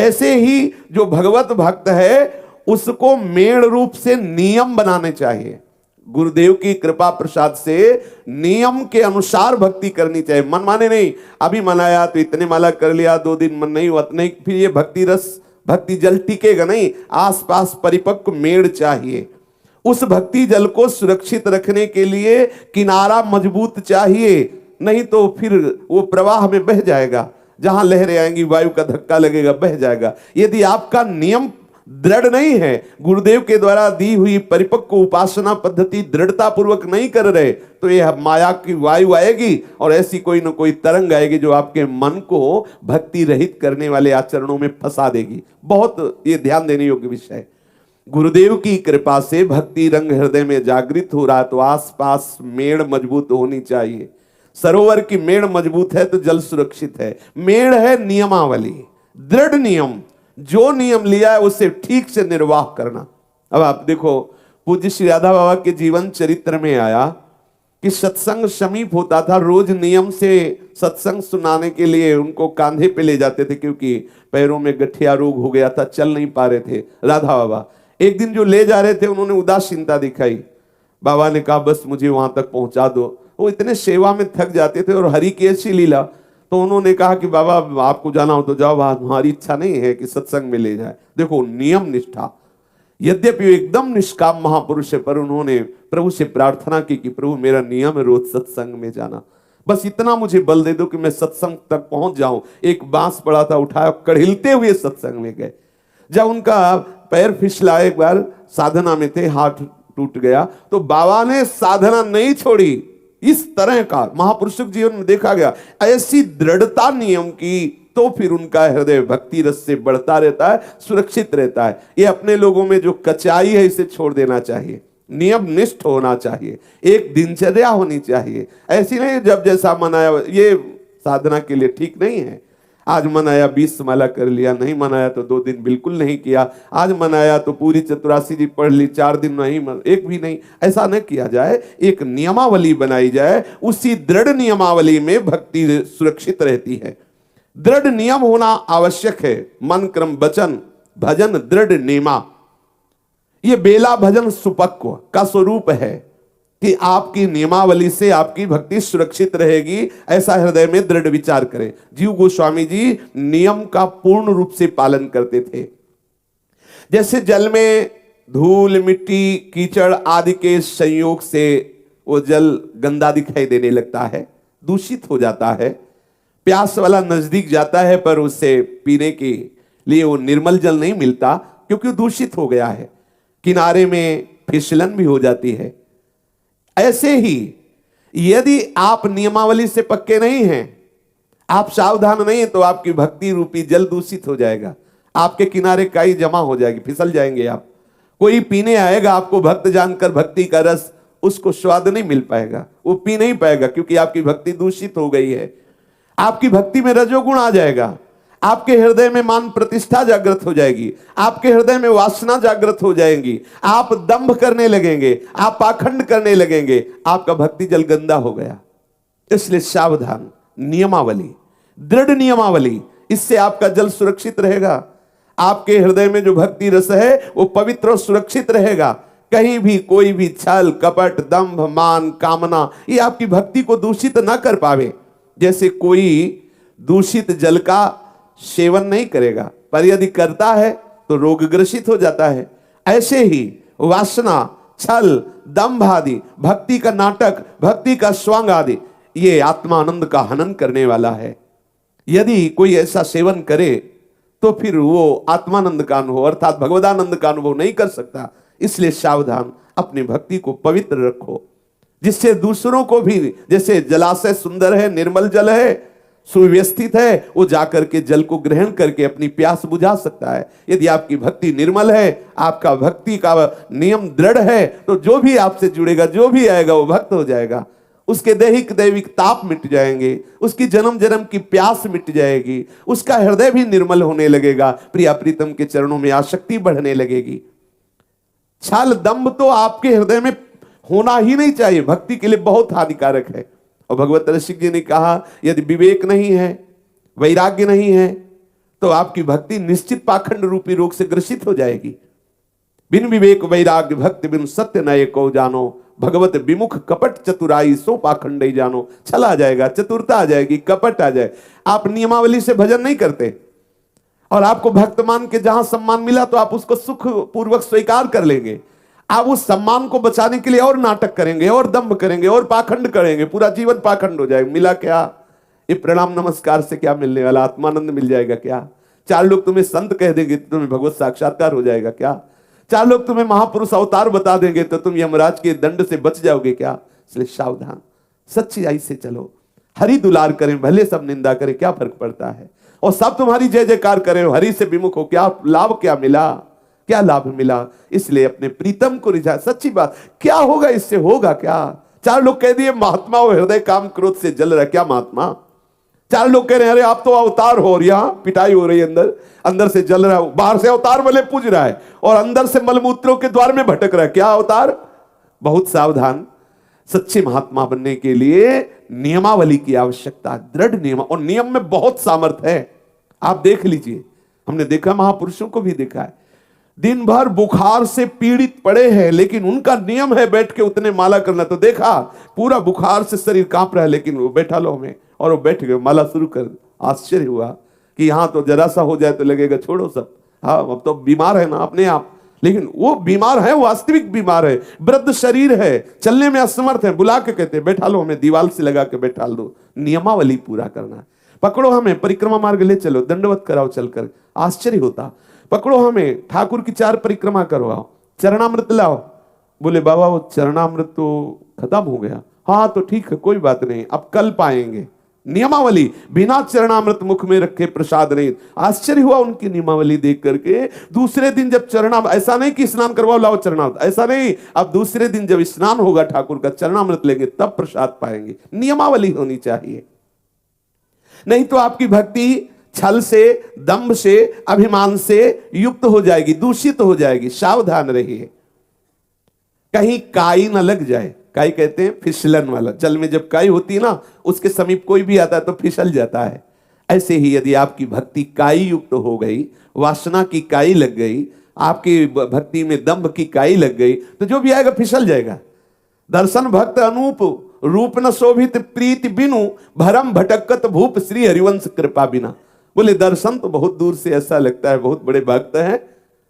ऐसे ही जो भगवत भक्त है उसको मेड़ रूप से नियम बनाने चाहिए। गुरुदेव की कृपा प्रसाद से नियम के अनुसार भक्ति करनी चाहिए, मन माने नहीं। अभी मनाया तो इतने माला कर लिया, 2 दिन मन नहीं हुआ नहीं, फिर ये भक्ति रस भक्ति जल टिकेगा नहीं। आसपास परिपक्व मेड़ चाहिए। उस भक्ति जल को सुरक्षित रखने के लिए किनारा मजबूत चाहिए, नहीं तो फिर वो प्रवाह में बह जाएगा। जहां लहरें आएंगी, वायु का धक्का लगेगा, बह जाएगा। यदि आपका नियम दृढ़ नहीं है, गुरुदेव के द्वारा दी हुई परिपक्व उपासना पद्धति दृढ़ता पूर्वक नहीं कर रहे, तो यह माया की वायु आएगी और ऐसी कोई न कोई तरंग आएगी जो आपके मन को भक्ति रहित करने वाले आचरणों में फंसा देगी। बहुत ये ध्यान देने योग्य विषय है। गुरुदेव की कृपा से भक्ति रंग हृदय में जागृत हो रहा है, तो आसपास मेड़ मजबूत होनी चाहिए। सरोवर की मेड़ मजबूत है तो जल सुरक्षित है। मेड़ है नियमावली, दृढ़ नियम। जो नियम लिया है उससे ठीक से निर्वाह करना। अब आप देखो, पूज्य श्री राधा बाबा के जीवन चरित्र में आया कि सत्संग समीप होता था, रोज नियम से सत्संग सुनाने के लिए उनको कांधे पे ले जाते थे, क्योंकि पैरों में गठिया रोग हो गया था, चल नहीं पा रहे थे राधा बाबा। एक दिन जो ले जा रहे थे उन्होंने उदासीनता दिखाई। बाबा ने कहा बस मुझे वहां तक पहुंचा दो। वो इतने सेवा में थक जाते थे और हरि की ऐसी लीला, तो उन्होंने कहा कि बाबा आपको जाना हो तो जाओ, हमारी इच्छा नहीं है कि सत्संग में ले जाए। देखो नियम निष्ठा, यद्यपि एकदम निष्काम महापुरुष है, पर उन्होंने प्रभु से प्रार्थना की कि प्रभु मेरा नियम है रोज सत्संग में जाना, बस इतना मुझे बल दे दो कि मैं सत्संग तक पहुंच जाऊं। एक बांस पड़ा था, उठाया, कड़हिलते हुए सत्संग में गए। जब उनका पैर फिसला, एक बार साधना में थे, हाथ टूट गया, तो बाबा ने साधना नहीं छोड़ी। इस तरह का महापुरुषों के जीवन में देखा गया, ऐसी दृढ़ता नियम की, तो फिर उनका हृदय भक्ति रस से बढ़ता रहता है, सुरक्षित रहता है। ये अपने लोगों में जो कचाई है इसे छोड़ देना चाहिए, नियम निष्ठ होना चाहिए, एक दिनचर्या होनी चाहिए। ऐसी नहीं जब जैसा मनाया, ये साधना के लिए ठीक नहीं है। आज मनाया 20 माला कर लिया, नहीं मनाया तो 2 दिन बिल्कुल नहीं किया, आज मनाया तो पूरी चतुरासी जी पढ़ ली, 4 दिन नहीं, एक भी नहीं, ऐसा न किया जाए। एक नियमावली बनाई जाए, उसी दृढ़ नियमावली में भक्ति सुरक्षित रहती है। दृढ़ नियम होना आवश्यक है। मन क्रम वचन भजन दृढ़ नियमा, ये बेला भजन सुपक्व का स्वरूप है कि आपकी नियमावली से आपकी भक्ति सुरक्षित रहेगी, ऐसा हृदय में दृढ़ विचार करें। जीव गोस्वामी जी नियम का पूर्ण रूप से पालन करते थे। जैसे जल में धूल मिट्टी कीचड़ आदि के संयोग से वो जल गंदा दिखाई देने लगता है, दूषित हो जाता है, प्यास वाला नजदीक जाता है पर उससे पीने के लिए वो निर्मल जल नहीं मिलता, क्योंकि दूषित हो गया है, किनारे में फिसलन भी हो जाती है। ऐसे ही यदि आप नियमावली से पक्के नहीं हैं, आप सावधान नहीं हैं, तो आपकी भक्ति रूपी जल दूषित हो जाएगा, आपके किनारे काई जमा हो जाएगी, फिसल जाएंगे आप। कोई पीने आएगा आपको भक्त जानकर भक्ति का रस, उसको स्वाद नहीं मिल पाएगा, वो पी नहीं पाएगा, क्योंकि आपकी भक्ति दूषित हो गई है। आपकी भक्ति में रजोगुण आ जाएगा, आपके हृदय में मान प्रतिष्ठा जागृत हो जाएगी, आपके हृदय में वासना जागृत हो जाएंगी, आप दंभ करने लगेंगे, आप पाखंड करने लगेंगे, आपका भक्ति जल गंदा हो गया। इसलिए सावधान, नियमावली, दृढ़ नियमावली, इससे आपका जल सुरक्षित रहेगा। आपके हृदय में जो भक्ति रस है वो पवित्र और सुरक्षित रहेगा। कहीं भी कोई भी छल कपट दंभ मान कामना ये आपकी भक्ति को दूषित ना कर पावे। जैसे कोई दूषित जल का सेवन नहीं करेगा, पर यदि करता है तो रोगग्रसित हो जाता है, ऐसे ही वासना छल दंभ आदि भक्ति का नाटक भक्ति का स्वांग आदि ये आत्मानंद का हनन करने वाला है। यदि कोई ऐसा सेवन करे तो फिर वो आत्मानंद का अनुभव अर्थात भगवदानंद का अनुभव नहीं कर सकता। इसलिए सावधान, अपनी भक्ति को पवित्र रखो, जिससे दूसरों को भी, जैसे जलाशय सुंदर है, निर्मल जल है, सुव्यवस्थित है, वो जाकर के जल को ग्रहण करके अपनी प्यास बुझा सकता है। यदि आपकी भक्ति निर्मल है, आपका भक्ति का नियम दृढ़ है, तो जो भी आपसे जुड़ेगा, जो भी आएगा वो भक्त हो जाएगा। उसके दैहिक दैविक ताप मिट जाएंगे, उसकी जन्म जन्म की प्यास मिट जाएगी, उसका हृदय भी निर्मल होने लगेगा, प्रिया प्रीतम के चरणों में आसक्ति बढ़ने लगेगी। छल दंभ तो आपके हृदय में होना ही नहीं चाहिए, भक्ति के लिए बहुत हानिकारक है। और भगवत रसिक जी ने कहा यदि विवेक नहीं है, वैराग्य नहीं है, तो आपकी भक्ति निश्चित पाखंड रूपी रोग से ग्रसित हो जाएगी। बिन विवेक वैराग्य भक्ति बिन सत्य नये को जानो, भगवत विमुख कपट चतुराई सो पाखंड जानो। छल आ जाएगा, चतुरता आ जाएगी, कपट आ जाए। आप नियमावली से भजन नहीं करते और आपको भक्त मान के जहां सम्मान मिला तो आप उसको सुख पूर्वक स्वीकार कर लेंगे। आप उस सम्मान को बचाने के लिए और नाटक करेंगे और दंभ करेंगे और पाखंड करेंगे, पूरा जीवन पाखंड हो जाएगा। मिला क्या? ये प्रणाम नमस्कार से क्या मिलने वाला? आत्मानंद मिल जाएगा क्या? चार लोग तुम्हें संत कह देंगे तो तुम्हें भगवत साक्षात्कार हो जाएगा क्या? चार लोग तुम्हें महापुरुष अवतार बता देंगे तो तुम यमराज के दंड से बच जाओगे क्या? इसलिए सावधान, सच्चाई से चलो। हरि दुलार करें भले सब निंदा करें, क्या फर्क पड़ता है? और सब तुम्हारी जय जयकार करें, हरि से विमुख हो, क्या लाभ? क्या मिला? क्या लाभ मिला? इसलिए अपने प्रीतम को रिझा। सच्ची बात, क्या होगा इससे? होगा क्या? चार लोग कह दिए महात्मा हो, हृदय काम क्रोध से जल रहा। क्या महात्मा? चार लोग कह रहे हैं अरे आप तो अवतार हो, और यहां पिटाई हो रही है, अंदर अंदर से जल रहा है। बाहर से अवतार भले पूज रहा है और अंदर से मलमूत्रों के द्वार में भटक रहा है। क्या अवतार? बहुत सावधान। सच्चे महात्मा बनने के लिए नियमावली की आवश्यकता, दृढ़ नियम, और नियम में बहुत सामर्थ्य है। आप देख लीजिए, हमने देखा, महापुरुषों को भी देखा है, दिन भर बुखार से पीड़ित पड़े हैं लेकिन उनका नियम है बैठ के उतने माला करना। तो देखा पूरा बुखार से शरीर कांप रहा है लेकिन वो बैठा लो में, और वो बैठ गए, माला शुरू कर। आश्चर्य हुआ कि यहां तो जरा सा हो जाए तो लगेगा छोड़ो सब, हाँ अब तो बीमार है ना अपने आप, लेकिन वो बीमार है, वास्तविक बीमार है, वृद्ध शरीर है, चलने में असमर्थ है। बुला के कहते बैठा लो हमें, दीवार से लगा के बैठा दो। नियमावली पूरा करना है। पकड़ो हमें, परिक्रमा मार्ग ले चलो, दंडवत कराओ चलकर। आश्चर्य होता। पकड़ो हमें, ठाकुर की 4 परिक्रमा करवाओ, चरणामृत लाओ। बोले बाबा वो चरणामृत तो खत्म हो गया। हाँ तो ठीक है, कोई बात नहीं, अब कल पाएंगे। नियमावली, बिना चरणामृत मुख में रखे प्रसाद नहीं। आश्चर्य हुआ उनकी नियमावली देख करके। दूसरे दिन जब ऐसा नहीं कि स्नान करवाओ लाओ चरणामृत, ऐसा नहीं, अब दूसरे दिन जब स्नान होगा ठाकुर का, चरणामृत लेंगे तब प्रसाद पाएंगे। नियमावली होनी चाहिए, नहीं तो आपकी भक्ति छल से, दंभ से, अभिमान से युक्त हो जाएगी, दूषित हो जाएगी। सावधान रहिए, कहीं काई न लग जाए। काई कहते हैं फिसलन वाला, जल में जब काई होती है ना, उसके समीप कोई भी आता है तो फिसल जाता है। ऐसे ही यदि आपकी भक्ति काई युक्त हो गई, वासना की काई लग गई, आपकी भक्ति में दंभ की काई लग गई, तो जो भी आएगा फिसल जाएगा। दर्शन भक्त अनूप, रूप न शोभित प्रीति बिनु, भरम भटकत भूप श्री हरिवंश कृपा बिना। बोले दर्शन तो बहुत दूर से ऐसा लगता है बहुत बड़े भक्त हैं,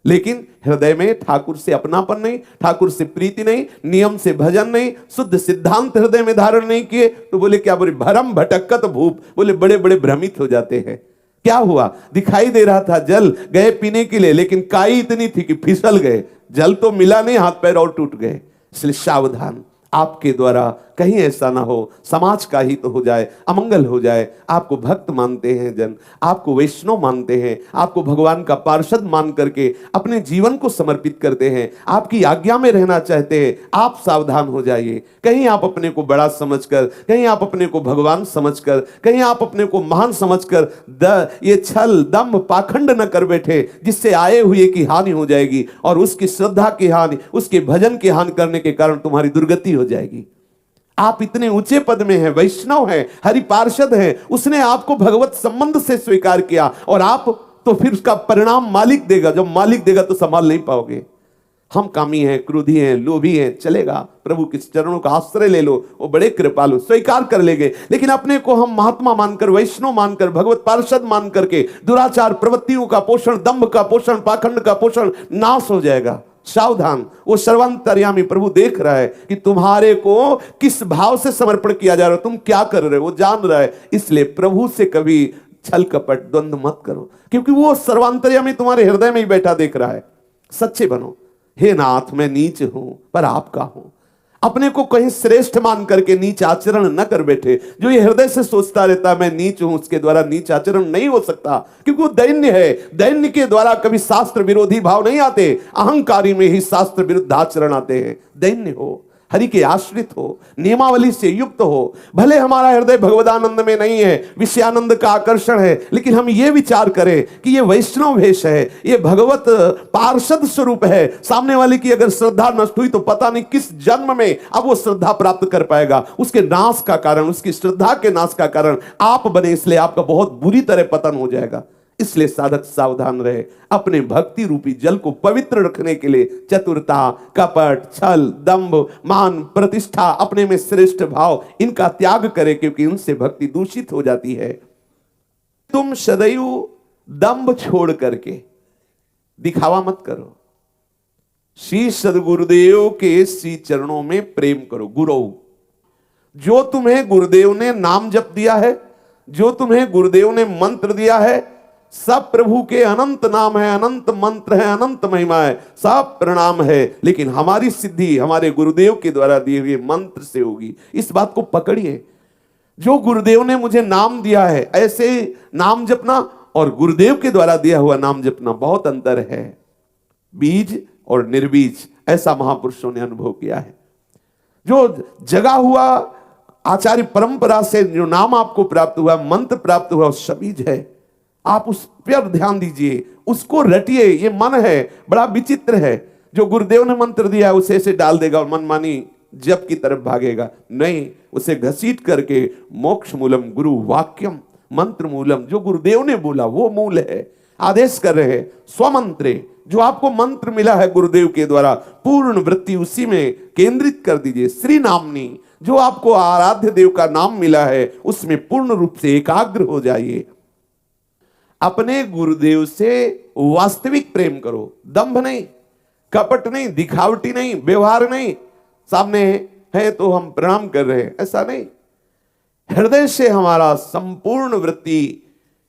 लेकिन हृदय में ठाकुर से अपनापन नहीं, ठाकुर से प्रीति नहीं, नियम से भजन नहीं, शुद्ध सिद्धांत हृदय में धारण नहीं किए, तो बोले क्या? बोले भरम भटकत भूप, बोले बड़े बड़े भ्रमित हो जाते हैं। क्या हुआ? दिखाई दे रहा था जल, गए पीने के लिए, लेकिन काई इतनी थी कि फिसल गए। जल तो मिला नहीं, हाथ पैर और टूट गए। इसलिए सावधान, आपके द्वारा कहीं ऐसा ना हो, समाज का ही तो हो जाए, अमंगल हो जाए। आपको भक्त मानते हैं जन, आपको वैष्णव मानते हैं, आपको भगवान का पार्षद मान करके अपने जीवन को समर्पित करते हैं, आपकी आज्ञा में रहना चाहते हैं। आप सावधान हो जाइए, कहीं आप अपने को बड़ा समझकर, कहीं आप अपने को भगवान समझकर, कहीं आप अपने को महान समझकर ये छल दंभ पाखंड न कर बैठे, जिससे आए हुए की हानि हो जाएगी और उसकी श्रद्धा की हानि, उसके भजन की हानि करने के कारण तुम्हारी दुर्गति हो जाएगी। आप इतने ऊंचे पद में हैं, वैष्णव हैं, हरि पार्षद हैं, उसने आपको भगवत संबंध से स्वीकार किया, और आप तो फिर उसका परिणाम मालिक देगा। जब मालिक देगा तो संभाल नहीं पाओगे। हम कामी हैं, क्रोधी हैं, लोभी हैं, चलेगा, प्रभु के चरणों का आश्रय ले लो, वो बड़े कृपालु, स्वीकार कर लेंगे। लेकिन अपने को हम महात्मा मानकर, वैष्णव मानकर, भगवत पार्षद मान करके दुराचार प्रवृत्तियों का पोषण, दंभ का पोषण, पाखंड का पोषण नाश हो जाएगा। सावधान, वो सर्वांतर्यामी प्रभु देख रहा है कि तुम्हारे को किस भाव से समर्पण किया जा रहा है, तुम क्या कर रहे हो, वो जान रहा है। इसलिए प्रभु से कभी छल कपट द्वंद्व मत करो, क्योंकि वो सर्वांतर्यामी तुम्हारे हृदय में ही बैठा देख रहा है। सच्चे बनो। हे नाथ मैं नीच हूं पर आपका हूं। अपने को कहीं श्रेष्ठ मान करके नीच आचरण न कर बैठे। जो ये हृदय से सोचता रहता मैं नीच हूं, उसके द्वारा नीच आचरण नहीं हो सकता, क्योंकि वो दैन्य है। दैन्य के द्वारा कभी शास्त्र विरोधी भाव नहीं आते, अहंकारी में ही शास्त्र विरुद्ध आचरण आते हैं। दैन्य हो, हरि के आश्रित हो, नियमावली से युक्त हो। भले हमारा हृदय भगवदानंद में नहीं है, विषयानंद का आकर्षण है, लेकिन हम ये विचार करें कि ये वैष्णव वेश है, ये भगवत पार्षद स्वरूप है। सामने वाले की अगर श्रद्धा नष्ट हुई तो पता नहीं किस जन्म में अब वो श्रद्धा प्राप्त कर पाएगा। उसके नाश का कारण, उसकी श्रद्धा के नाश का कारण आप बने, इसलिए आपका बहुत बुरी तरह पतन हो जाएगा। इसलिए साधक सावधान रहे, अपने भक्ति रूपी जल को पवित्र रखने के लिए चतुरता, कपट, छल, दंभ, मान, प्रतिष्ठा, अपने में श्रेष्ठ भाव, इनका त्याग करे, क्योंकि इनसे भक्ति दूषित हो जाती है। तुम सदैव दंभ छोड़ करके दिखावा मत करो। श्री सदगुरुदेव के श्री चरणों में प्रेम करो। गुरु, जो तुम्हें गुरुदेव ने नाम जप दिया है, जो तुम्हें गुरुदेव ने मंत्र दिया है, सब प्रभु के अनंत नाम है, अनंत मंत्र है, अनंत महिमा है, सब प्रणाम है, लेकिन हमारी सिद्धि हमारे गुरुदेव के द्वारा दिए हुए मंत्र से होगी। इस बात को पकड़िए। जो गुरुदेव ने मुझे नाम दिया है, ऐसे नाम जपना और गुरुदेव के द्वारा दिया हुआ नाम जपना बहुत अंतर है। बीज और निर्बीज, ऐसा महापुरुषों ने अनुभव किया है। जो जगा हुआ आचार्य परंपरा से जो नाम आपको प्राप्त हुआ, मंत्र प्राप्त हुआ, उस सबीज है। आप उस पर ध्यान दीजिए, उसको रटिए। ये मन है, बड़ा विचित्र है। जो गुरुदेव ने मंत्र दिया है उसे ऐसे डाल देगा और मनमानी जप की तरफ भागेगा। नहीं, उसे घसीट करके मोक्ष मूलम गुरु वाक्यम, मंत्र मूलम, जो गुरुदेव ने बोला वो मूल है। आदेश कर रहे हैं स्वमंत्रे, जो आपको मंत्र मिला है गुरुदेव के द्वारा, पूर्ण वृत्ति उसी में केंद्रित कर दीजिए। श्री नामनी, जो आपको आराध्य देव का नाम मिला है, उसमें पूर्ण रूप से एकाग्र हो जाइए। अपने गुरुदेव से वास्तविक प्रेम करो। दंभ नहीं, कपट नहीं, दिखावटी नहीं, व्यवहार नहीं, सामने है तो हम प्रणाम कर रहे हैं, ऐसा नहीं। हृदय से हमारा संपूर्ण वृत्ति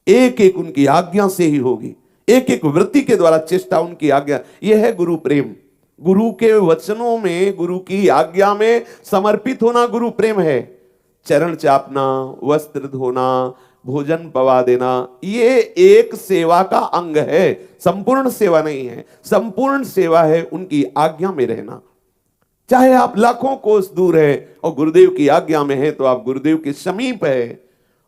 एक एक उनकी आज्ञा से ही होगी। एक एक वृत्ति के द्वारा चेष्टा उनकी आज्ञा, यह है गुरु प्रेम। गुरु के वचनों में, गुरु की आज्ञा में समर्पित होना गुरु प्रेम है। चरण चापना, वस्त्र धोना, भोजन पवा देना, ये एक सेवा का अंग है, संपूर्ण सेवा नहीं है। संपूर्ण सेवा है उनकी आज्ञा में रहना। चाहे आप लाखों कोस दूर है और गुरुदेव की आज्ञा में है, तो आप गुरुदेव के समीप है,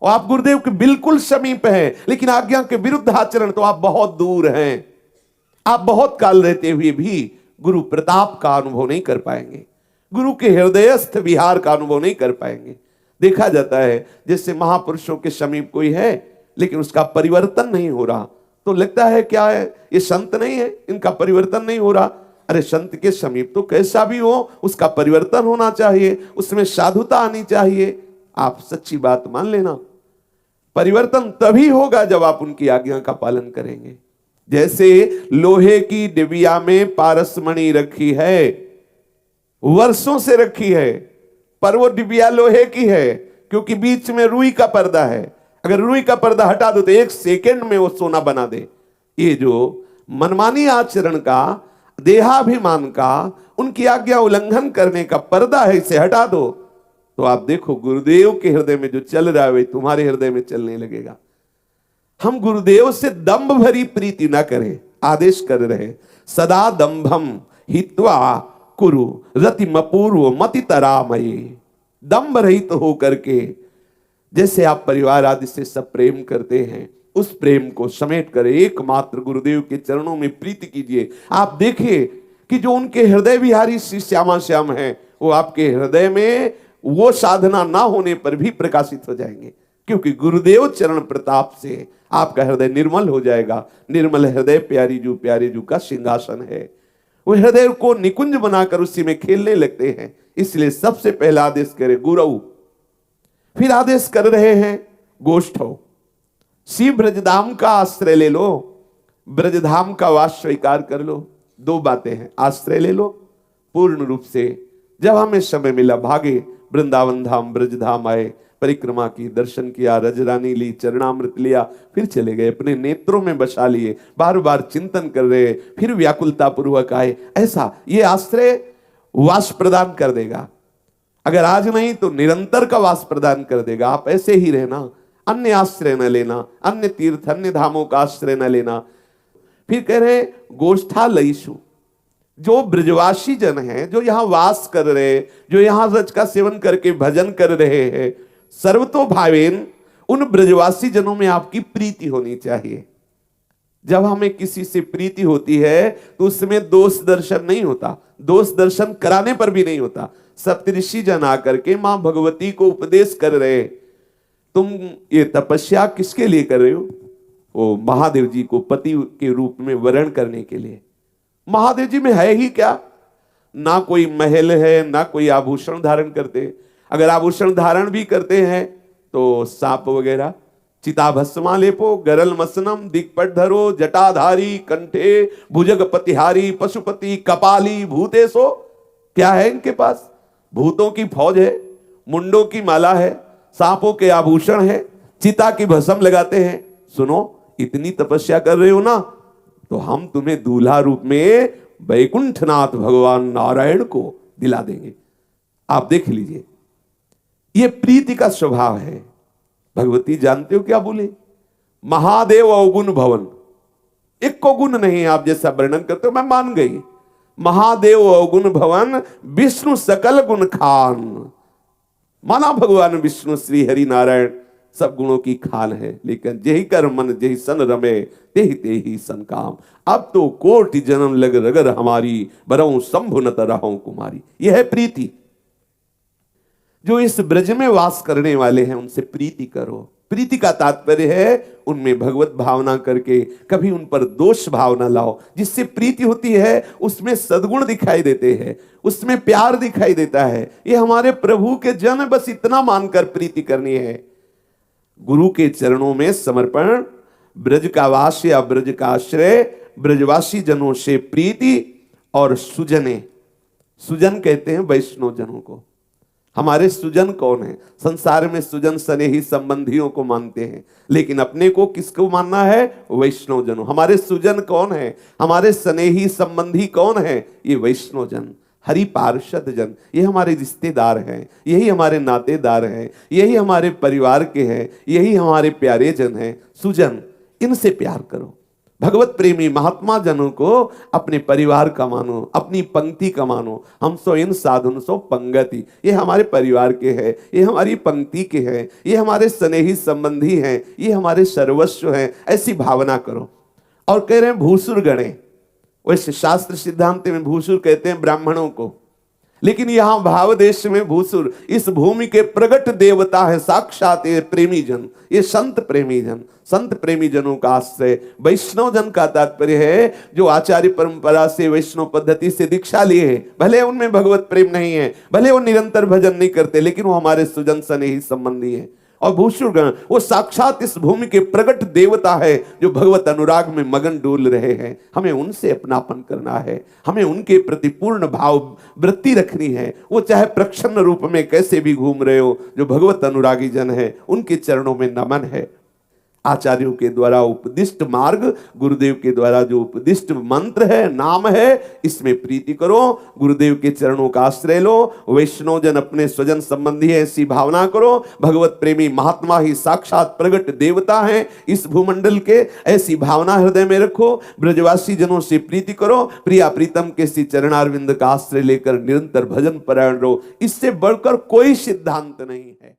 और आप गुरुदेव के बिल्कुल समीप हैं, लेकिन आज्ञा के विरुद्ध आचरण तो आप बहुत दूर हैं। आप बहुत काल रहते हुए भी गुरु प्रताप का अनुभव नहीं कर पाएंगे, गुरु के हृदयस्थ विहार का अनुभव नहीं कर पाएंगे। देखा जाता है जैसे महापुरुषों के समीप कोई है लेकिन उसका परिवर्तन नहीं हो रहा, तो लगता है क्या है, ये संत नहीं है, इनका परिवर्तन नहीं हो रहा। अरे संत के समीप तो कैसा भी हो उसका परिवर्तन होना चाहिए, उसमें साधुता आनी चाहिए। आप सच्ची बात मान लेना, परिवर्तन तभी होगा जब आप उनकी आज्ञा का पालन करेंगे। जैसे लोहे की डिबिया में पारसमणि रखी है, वर्षों से रखी है, पर वो डिबिया लोहे की है, क्योंकि बीच में रुई का पर्दा है। अगर रुई का पर्दा हटा दो तो एक सेकंड में वो सोना बना दे। ये जो मनमानी आचरण का, देहाभिमान का, उनकी आज्ञा उल्लंघन करने का पर्दा है, इसे हटा दो तो आप देखो गुरुदेव के हृदय में जो चल रहा है वही तुम्हारे हृदय में चलने लगेगा। हम गुरुदेव से दंभ भरी प्रीति ना करें। आदेश कर रहे, सदा दंभम हित्वा कुरु रतिमपूर्व मतितरामयी। दंभ रहित हो करके, जैसे आप परिवार आदि से सब प्रेम करते हैं, उस प्रेम को समेट कर एकमात्र गुरुदेव के चरणों में प्रीति कीजिए। आप देखिए कि जो उनके हृदय विहारी श्री श्यामा श्याम है, वो आपके हृदय में वो साधना ना होने पर भी प्रकाशित हो जाएंगे, क्योंकि गुरुदेव चरण प्रताप से आपका हृदय निर्मल हो जाएगा। निर्मल हृदय प्यारी जू का सिंहासन है। वो हृदय को निकुंज बनाकर उसी में खेलने लगते हैं। इसलिए सबसे पहला आदेश करे गुरु, फिर आदेश कर रहे हैं गोष्ठो। श्री ब्रजधाम का आश्रय ले लो, ब्रजधाम का वास स्वीकार कर लो। दो बातें हैं, आश्रय ले लो पूर्ण रूप से। जब हमें समय मिला भागे वृंदावन धाम, ब्रजधाम आए, परिक्रमा की, दर्शन किया, रजरानी ली, चरणामृत लिया, फिर चले गए, अपने नेत्रों में बसा लिए, बार बार चिंतन कर रहे, फिर व्याकुलता पूर्वक आए। ऐसा ये आश्रय वास प्रदान कर देगा। अगर आज नहीं तो निरंतर का वास प्रदान कर देगा। आप ऐसे ही रहना, अन्य आश्रय न लेना, अन्य तीर्थ, अन्य धामों का आश्रय न लेना। फिर कह रहे गोष्ठा लईसु, जो ब्रजवासी जन हैं, जो यहां वास कर रहे, जो यहां रज का सेवन करके भजन कर रहे हैं, सर्वतो भावेन, उन ब्रजवासी जनों में आपकी प्रीति होनी चाहिए। जब हमें किसी से प्रीति होती है तो उसमें दोष दर्शन नहीं होता, दोष दर्शन कराने पर भी नहीं होता। सप्तऋषि जन आकर के मां भगवती को उपदेश कर रहे, तुम ये तपस्या किसके लिए कर रहे हो? वो महादेव जी को पति के रूप में वरण करने के लिए। महादेव जी में है ही क्या, ना कोई महल है, ना कोई आभूषण धारण करते। अगर आभूषण धारण भी करते हैं तो सांप वगैरह, चिताभस्मा लेपो गरल मसनम दिक्पट धरो जटाधारी कंठे भुजग पतिहारी पशुपति कपाली भूतेशो। क्या है इनके पास? भूतों की फौज है, मुंडों की माला है, सांपों के आभूषण है, चिता की भस्म लगाते हैं। सुनो, इतनी तपस्या कर रहे हो ना, तो हम तुम्हें दूल्हा रूप में वैकुंठनाथ भगवान नारायण को दिला देंगे। आप देख लीजिए, यह प्रीति का स्वभाव है। भगवती जानते हो क्या बोले? महादेव अवगुण भवन, एक को गुण नहीं, आप जैसा वर्णन करते हो मैं मान गई। महादेव अवगुण भवन विष्णु सकल गुण खान। माना भगवान विष्णु श्री हरि नारायण सब गुणों की खान है, लेकिन जेहि कर मन जेहि सन रमे तेहि तेहि सन काम। अब तो कोटि जन्म लग रगर हमारी बरऊं शंभु न तरहूं कुमारी। यह है प्रीति। जो इस ब्रज में वास करने वाले हैं उनसे प्रीति करो। प्रीति का तात्पर्य है उनमें भगवत भावना करके कभी उन पर दोष भावना लाओ। जिससे प्रीति होती है उसमें सद्गुण दिखाई देते हैं, उसमें प्यार दिखाई देता है। ये हमारे प्रभु के जन, बस इतना मानकर प्रीति करनी है। गुरु के चरणों में समर्पण, ब्रज का वास या ब्रज का आश्रय, ब्रजवासी जनों से प्रीति और सुजने। सुजन कहते हैं वैष्णव जनों को। हमारे सुजन कौन है? संसार में सुजन स्नेही संबंधियों को मानते हैं, लेकिन अपने को किसको मानना है? वैष्णव जनों। हमारे सुजन कौन है? हमारे स्नेही संबंधी कौन है? ये वैष्णव जन, हरि पार्षद जन। ये हमारे रिश्तेदार हैं, यही हमारे नातेदार हैं, यही हमारे परिवार के हैं, यही हमारे प्यारे जन हैं। सुजन, इनसे प्यार करो। भगवत प्रेमी महात्मा जनों को अपने परिवार का मानो, अपनी पंक्ति का मानो। हम सो इन साधुन सो पंगति, ये हमारे परिवार के हैं, ये हमारी पंक्ति के हैं, ये हमारे स्नेही संबंधी हैं, ये हमारे सर्वस्व हैं। ऐसी भावना करो। और कह रहे हैं भूसुर गणे। वैसे शास्त्र सिद्धांत में भूसुर कहते हैं ब्राह्मणों को, लेकिन यहां भाव देश में भूसुर इस भूमि के प्रगट देवता है साक्षात ये प्रेमी जन, ये संत प्रेमी जन। संत प्रेमी जनों का आश्रय। वैष्णव जन का तात्पर्य है जो आचार्य परंपरा से वैष्णव पद्धति से दीक्षा लिए हैं, भले उनमें भगवत प्रेम नहीं है, भले वो निरंतर भजन नहीं करते, लेकिन वो हमारे सुजन स्नेही संबंधी है। और भूसुरगण वो साक्षात इस भूमि के प्रगट देवता है जो भगवत अनुराग में मगन डोल रहे हैं। हमें उनसे अपनापन करना है, हमें उनके प्रति पूर्ण भाव वृत्ति रखनी है। वो चाहे प्रच्छन्न रूप में कैसे भी घूम रहे हो, जो भगवत अनुरागी जन है उनके चरणों में नमन है। आचार्यों के द्वारा उपदिष्ट मार्ग, गुरुदेव के द्वारा जो उपदिष्ट मंत्र है, नाम है, इसमें प्रीति करो। गुरुदेव के चरणों का आश्रय लो। वैष्णव जन अपने स्वजन संबंधी है ऐसी भावना करो। भगवत प्रेमी महात्मा ही साक्षात प्रगट देवता हैं इस भूमंडल के, ऐसी भावना हृदय में रखो। ब्रजवासी जनों से प्रीति करो। प्रिया प्रीतम के श्री चरणारविंद का आश्रय लेकर निरंतर भजन परायण रहो। इससे बढ़कर कोई सिद्धांत नहीं है।